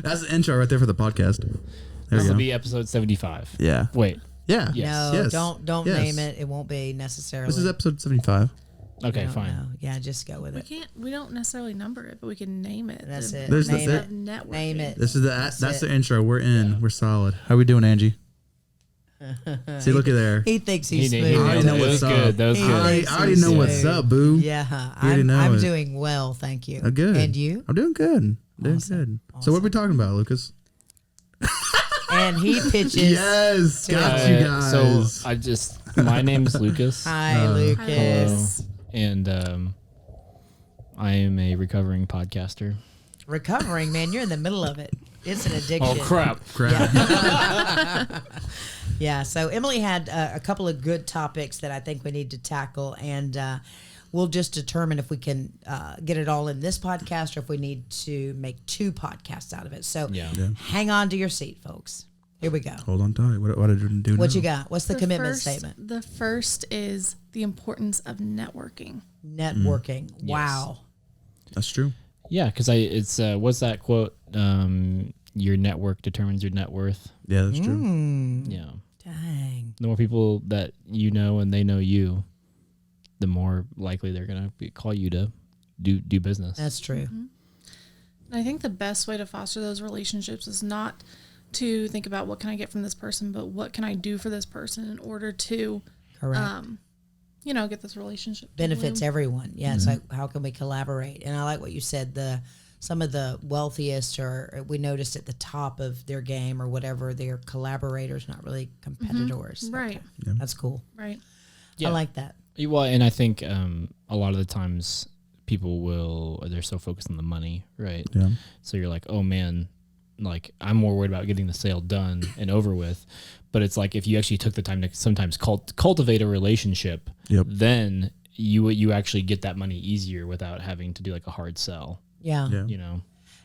That's the intro right there for the podcast. This will be episode 75. Yeah. Wait. Yeah. No, Yes. don't Yes. name it. It won't be necessarily. This is episode 75. Okay, fine. No. Yeah, just go with it. We don't necessarily number it, but we can name it. That's it. There's Name the- it. Networking. Name it. This is that's the intro. We're in. Yeah. We're solid. How we doing, Angie? See, look at there. He thinks he's He smooth. I already know That was what's up. good. That was He good. thinks I already he's know what's smooth. up, boo. Yeah, already know I'm it. doing well, thank you. Oh, good. And you? I'm doing good. Doing Awesome. good. So what are we talking about, Lucas? And he pitches. Yes, got you guys. So my name's Lucas. Hi, Lucas. And I am a recovering podcaster. Recovering, man. You're in the middle of it. It's an addiction. Oh, crap. Yeah, so Emily had a couple of good topics that I think we need to tackle, and we'll just determine if we can get it all in this podcast or if we need to make 2 podcasts out of it. So hang on to your seat, folks. Here we go. Hold on tight. What did you do What now? you got? What's the commitment statement? The first is the importance of networking. Networking. Wow. That's true. Yeah, because it's what's that quote? Your network determines your net worth. Yeah, that's true. Yeah. Dang. The more people that you know and they know you, the more likely they're gonna call you to do business. That's true. And I think the best way to foster those relationships is not to think about what can I get from this person, but what can I do for this person in order to, Correct. Get this relationship to Benefits bloom. everyone. Yeah, it's like, how can we collaborate? And I like what you said, some of the wealthiest or we noticed at the top of their game or whatever, they're collaborators, not really competitors. Right. Okay. That's cool. Right. Yeah. I like that. Well, and I think a lot of the times they're so focused on the money, right? Yeah. So you're like, oh man, like I'm more worried about getting the sale done and over with. But it's like if you actually took the time to sometimes cultivate a relationship, then you actually get that money easier without having to do like a hard sell. Yeah.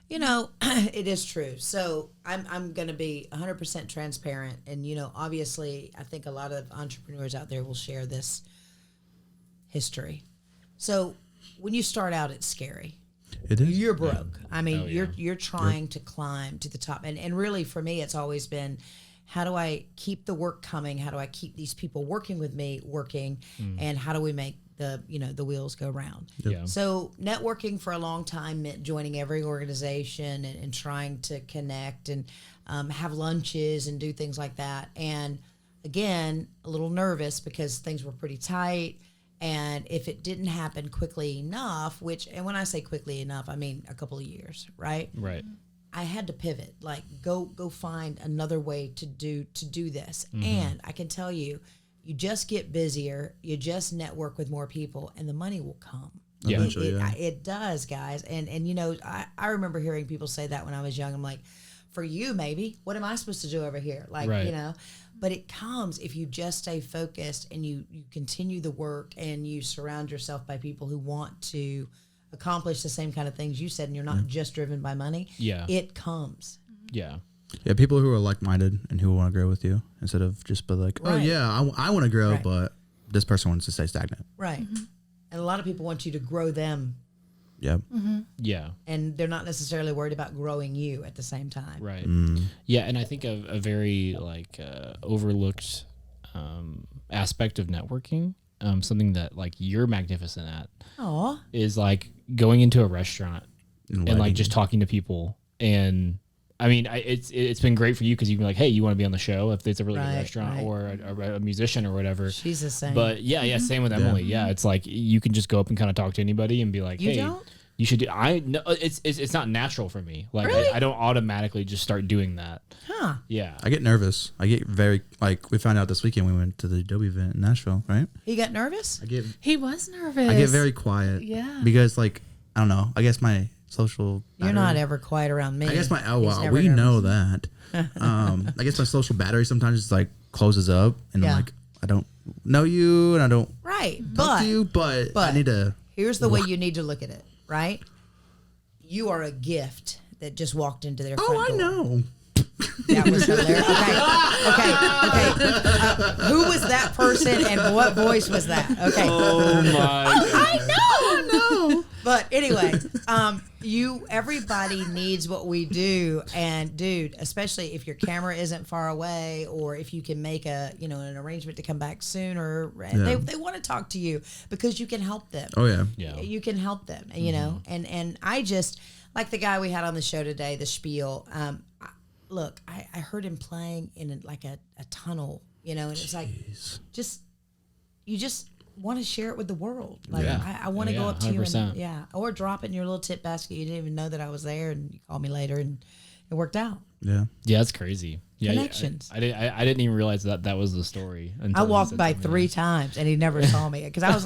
It is true. So I'm going to be 100% transparent. And, obviously, I think a lot of entrepreneurs out there will share this history. So when you start out, it's scary. It is. You're broke. I mean, Oh, yeah. you're trying to climb to the top. And really, for me, it's always been, how do I keep the work coming? How do I keep these people working with me working? And how do we make the wheels go round? Yeah. So networking for a long time meant joining every organization and trying to connect and have lunches and do things like that. And again, a little nervous because things were pretty tight. And if it didn't happen quickly enough, and when I say quickly enough, I mean a couple of years, right? Right. I had to pivot, like go find another way to do this. And I can tell you, you just get busier, you just network with more people, and the money will come. Yeah. Eventually, It does, guys. And I remember hearing people say that when I was young. I'm like, for you, maybe. What am I supposed to do over here? Like, Right. But it comes if you just stay focused and you continue the work and you surround yourself by people who want to accomplish the same kind of things you said, and you're not just driven by money. Yeah. It comes. Yeah. Yeah, people who are like-minded and who want to grow with you instead of just be like, oh Right. yeah, I want to grow, Right. but this person wants to stay stagnant. Right. And a lot of people want you to grow them, Yep. Yeah. and they're not necessarily worried about growing you at the same time. Right. Yeah, and I think a very overlooked aspect of networking, something that like you're magnificent at, Aw. is like going into a restaurant and like lighting. just talking to people. And I mean, it's been great for you because you can be like, hey, you want to be on the show if it's a really Right, good restaurant right. or a musician or whatever. She's the same. But yeah, same with Emily. Yeah, it's like you can just go up and kind of talk to anybody and be like, You hey. don't? You should do. I no, it's not natural for me. Like Really? I don't automatically just start doing that. Huh. Yeah. I get nervous. I get very, like, we found out this weekend we went to the Adobe event in Nashville, right? He got nervous? He was nervous. I get very quiet. Yeah. Because, like, I don't know. I guess my social You're battery- not ever quiet around me. I guess my, oh, He's well, never we nervous. know that. I guess my social battery sometimes just, like, closes up. And Yeah. I'm like, I don't know you and I don't Right. talk But to you, but I need to. here's the way you need to look at it, right? You are a gift that just walked into their front Oh, I door. know. That was hilarious. Okay. Who was that person and what voice was that? Okay. Oh my. I know. But anyway, everybody needs what we do, and dude, especially if your camera isn't far away, or if you can make an arrangement to come back sooner, they want to talk to you because you can help them. Oh yeah. You can help them, know, and I just like the guy we had on the show today, the Spiel. Look, I heard him playing in a tunnel, and it's like you just want to share it with the world. Like I want to go up to 100%. You and or drop it in your little tip basket. You didn't even know that I was there, and you called me later, and it worked out. Yeah, that's crazy. Yeah, Connections. I didn't even realize that was the story. I walked by 3 times, and he never saw me because I was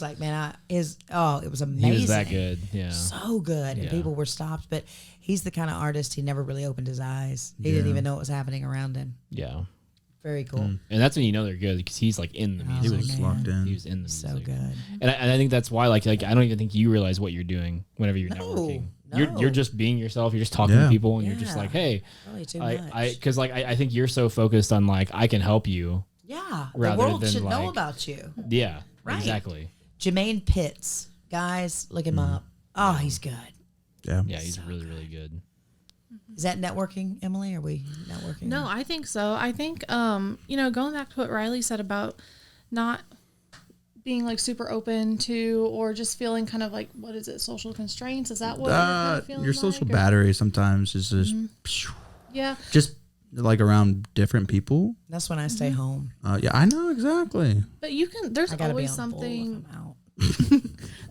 like, man, it was amazing. He was that good. Yeah, so good, and people were stopped. But he's the kind of artist, he never really opened his eyes. He didn't even know what was happening around him. Yeah. Very cool. And that's when you know they're good, because he's like in the music. He was locked in. He was in the music. So good. And I think that's why like I don't even think you realize what you're doing whenever you're networking. No. You're just being yourself. You're just talking to people, and you're just like, hey, really too much. Because I think you're so focused on like I can help you. Yeah, the world should know about you. Yeah, right. Exactly. Jermaine Pitts, guys, look him up. Oh, he's good. Yeah, he's so really really good. Is that networking, Emily? Are we networking? No, I think so. I think, going back to what Riley said about not being like super open to, or just feeling kind of like, what is it, social constraints? Is that what you're kind of feeling your social like, battery sometimes is just just like around different people. That's when I stay home. Yeah, I know exactly. But you can. There's always something.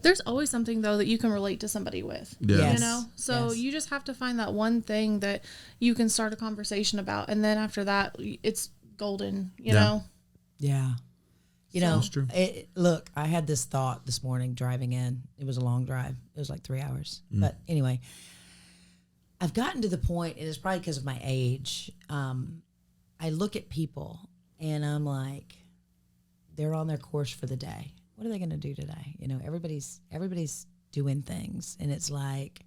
There's always something though that you can relate to somebody with. Yeah. You know? So you just have to find that one thing that you can start a conversation about, and then after that it's golden, you know? Yeah. That's true. Look, I had this thought this morning driving in. It was a long drive. It was like 3 hours. But anyway, I've gotten to the point, and it's probably because of my age, I look at people and I'm like, they're on their course for the day. What are they going to do today? Everybody's doing things, and it's like,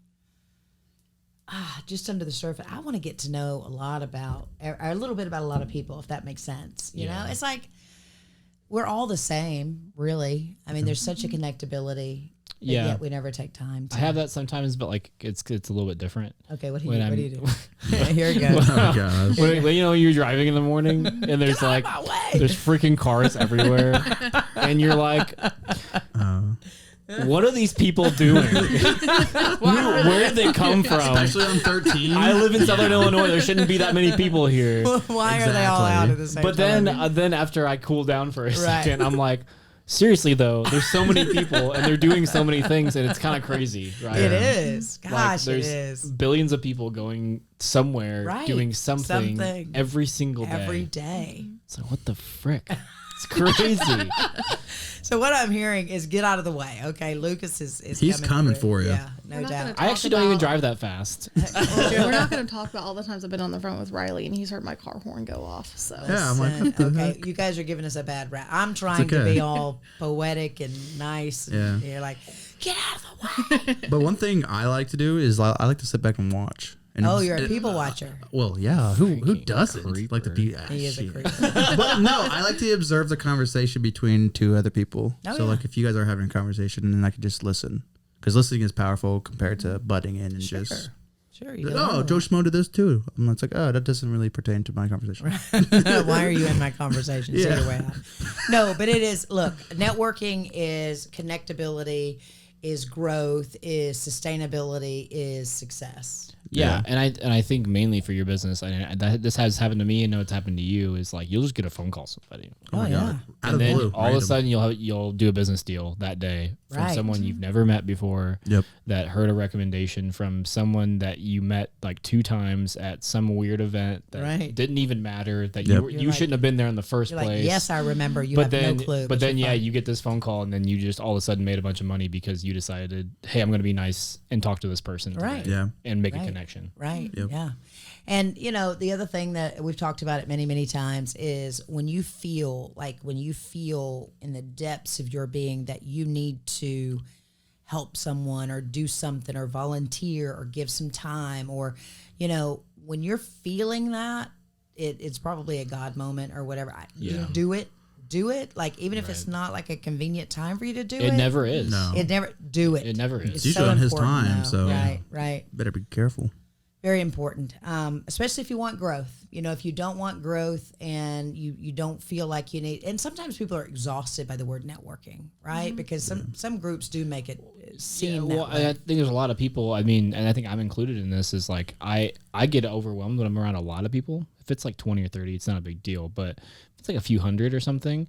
just under the surface, I want to get to know a little bit about a lot of people, if that makes sense. You know, it's like we're all the same, really. I mean, there's such a connectability. Yeah, yet we never take time to. I have that sometimes, but like it's a little bit different. Okay, what do you do? Here it goes. Oh gosh. When you're driving in the morning and there's like there's freaking cars everywhere, and you're like, what are these people doing? Where did they come from? Especially on 13. I live in Southern Illinois. There shouldn't be that many people here. Why are they all out at the same time? But then after I cool down for a second, I'm like, seriously though, there's so many people and they're doing so many things, and it's kind of crazy, right? It is. Gosh, there's it is. Billions of people going somewhere, doing something every single day. Every day. So what the frick? It's crazy. So what I'm hearing is get out of the way. Okay, Lucas is he's coming for you. Yeah, no doubt. I actually don't even drive that fast. We're not going to talk about all the times I've been on the phone with Riley and he's heard my car horn go off. So yeah, I'm like, okay, you guys are giving us a bad rap. I'm trying to be all poetic and nice. And you're like, get out of the way. But one thing I like to do is I like to sit back and watch. And you're a people watcher. Well, yeah. Who doesn't? Creeper. Like He is a creeper. But no, I like to observe the conversation between two other people. Like if you guys are having a conversation, and then I can just listen, because listening is powerful compared to butting in and just. Sure. Joe Schmo did this too. I'm like, that doesn't really pertain to my conversation. Why are you in my conversation? Yeah. Your way out. No, but it is. Look, networking is connectability, is growth, is sustainability, is success. Yeah, and I think mainly for your business, this has happened to me, and know it's happened to you. Is like you'll just get a phone call from somebody. Oh my God. And then all of a sudden you'll do a business deal that day from someone you've never met before. Yep. That heard a recommendation from someone that you met like 2 times at some weird event that didn't even matter. That you shouldn't have been there in the first place. Like, yes, I remember. You have no clue. But then you get this phone call, and then you just all of a sudden made a bunch of money because you decided, hey, I'm going to be nice and talk to this person today and make a connection. Right. Yep. Yeah. And the other thing that we've talked about it many, many times is when you feel in the depths of your being that you need to help someone or do something or volunteer or give some time, or, when you're feeling that, it's probably a God moment or whatever. You do it. do it. Like, even if it's not like a convenient time for you to do it. It never is. No. It never, do it. It never is. It's usually on his time, so Right. better be careful. Very important, especially if you want growth. You know, if you don't want growth and you don't feel like you need, and sometimes people are exhausted by the word networking, right? Because some groups do make it seem that way. I think there's a lot of people, I mean, and I think I'm included in this, is like I get overwhelmed when I'm around a lot of people. If it's like 20 or 30, it's not a big deal, but if it's like a few hundred or something,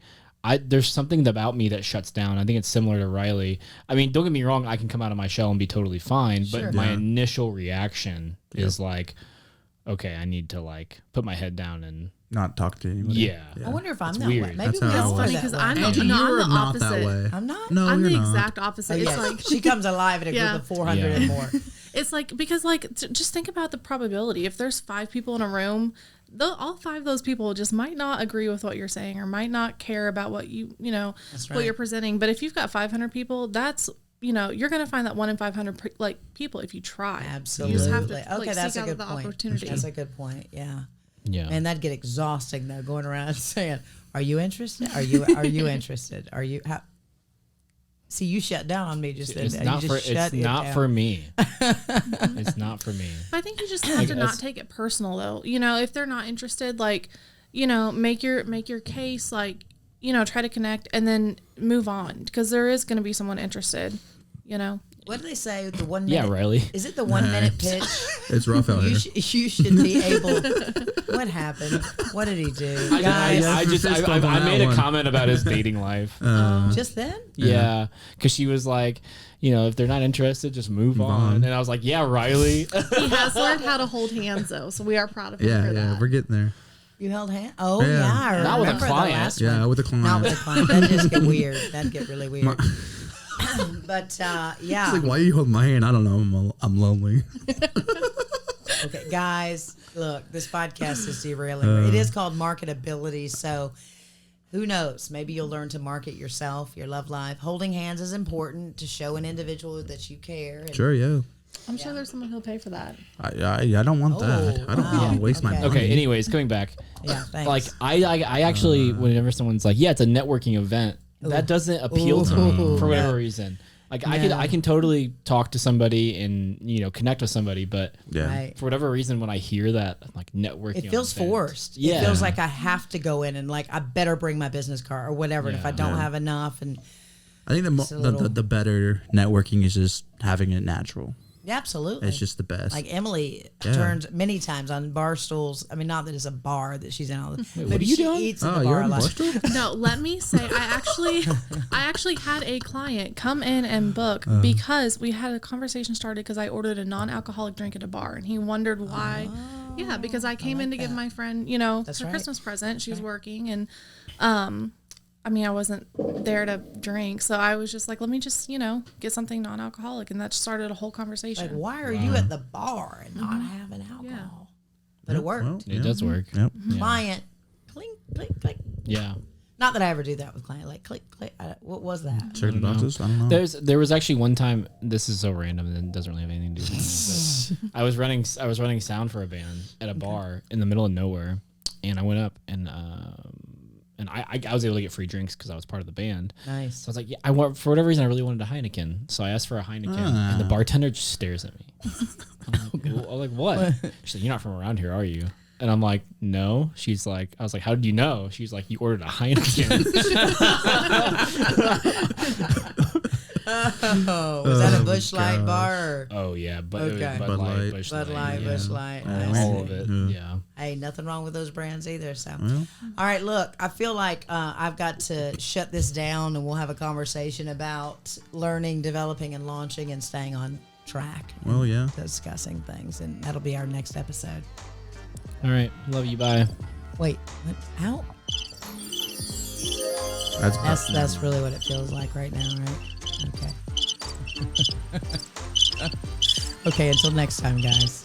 there's something about me that shuts down. I think it's similar to Riley. I mean, don't get me wrong, I can come out of my shell and be totally fine, but my initial reaction is like, okay, I need to like put my head down and not talk to anybody. Yeah. I wonder if I'm that weird. way. Maybe That's how I was. Funny because I'm Angie, no, you I'm were the not opposite. that way. I'm not. No, I'm you're the not. exact opposite. It's like she comes alive in a group of 400 and more. it's like because like just think about the probability. If there's 5 people in a room, all 5 of those people just might not agree with what you're saying or might not care about what what you're presenting. But if you've got 500 people, that's you're going to find that 1 in 500 people if you try. Absolutely. You just have to that's seek a out good the point. opportunity. That's a good point. Yeah. Yeah. And that'd get exhausting though, going around saying, "Are you interested? Are you interested? Are you?" See, you shut down on me just then. It's not for me. It's not for me. I think you just have to not take it personal though. If they're not interested, like, make your case, like, try to connect and then move on because there is going to be someone interested. What do they say? The 1 minute. Yeah, Riley. Is it the 1 minute pitch? It's rough out here. You should be able. What happened? What did he do? I made a comment about his dating life. Just then? Yeah, because she was like, if they're not interested, just move on. And I was like, yeah, Riley. He has learned how to hold hands though, so we are proud of him for that. Yeah, we're getting there. You held hand? Oh, yeah. I Not with a remember client. the last Yeah, one. with a client. Not with a client. That'd just get weird. That'd get really weird. But, yeah. It's like, why are you holding my hand? I don't know. I'm lonely. Okay, guys, look, this podcast is derailing. It is called MarketAbilities, so who knows? Maybe you'll learn to market yourself, your love life. Holding hands is important to show an individual that you care. And Sure, yeah. I'm sure there's someone who'll pay for that. I don't want that. I don't want to waste my money. Okay, anyways, coming back. Yeah, thanks. Like, I actually, whenever someone's like, yeah, it's a networking event, that doesn't appeal to me for whatever reason. Like, I can totally talk to somebody and, connect with somebody, but for whatever reason, when I hear that, I'm like, networking, it feels forced. Yeah. It feels like I have to go in and like I better bring my business card or whatever. And if I don't have enough, and I think the better networking is just having it natural. yeah, absolutely, It's just the best. like Emily turns many times on bar stools. I mean, not that it's a bar that she's in all the. what are you doing? Eats in the you're bar a in lot. Barstool? No, let me say, I actually had a client come in and book because we had a conversation started because I ordered a non-alcoholic drink at a bar and he wondered why. Yeah, because I came in to give my friend, her Christmas present. She was working and, I mean, I wasn't there to drink, so I was just like, let me just, get something non-alcoholic, and that started a whole conversation. Like, why are you at the bar and not having alcohol? Yeah. But it worked. Well, It does work. Yep. Yeah. Client, clink, click, click. Yeah. Not that I ever do that with client. Like, click, click. What was that? Certain boxes? I don't know. There was actually one time. This is so random and it doesn't really have anything to do with it. But I was running sound for a band at a bar in the middle of nowhere, and I went up and I was able to get free drinks because I was part of the band. Nice. So I was like, yeah, for whatever reason, I really wanted a Heineken. So I asked for a Heineken, and the bartender just stares at me. I'm like, what? She's like, you're not from around here, are you? And I'm like, no. She's like, I was like, how did you know? She's like, you ordered a Heineken. Oh, was that a Busch Light bar? Or? Oh yeah, but Okay. it was Bud Light. Busch Bud Light, yeah. Busch Light. All of it. Yeah. Hey, nothing wrong with those brands either. So, all right, look, I feel like I've got to shut this down, and we'll have a conversation about learning, developing, and launching, and staying on track. Well, yeah. Discussing things, and that'll be our next episode. All right. Love you. Bye. Wait, what? How? That's really what it feels like right now, right? Okay. Okay, until next time, guys.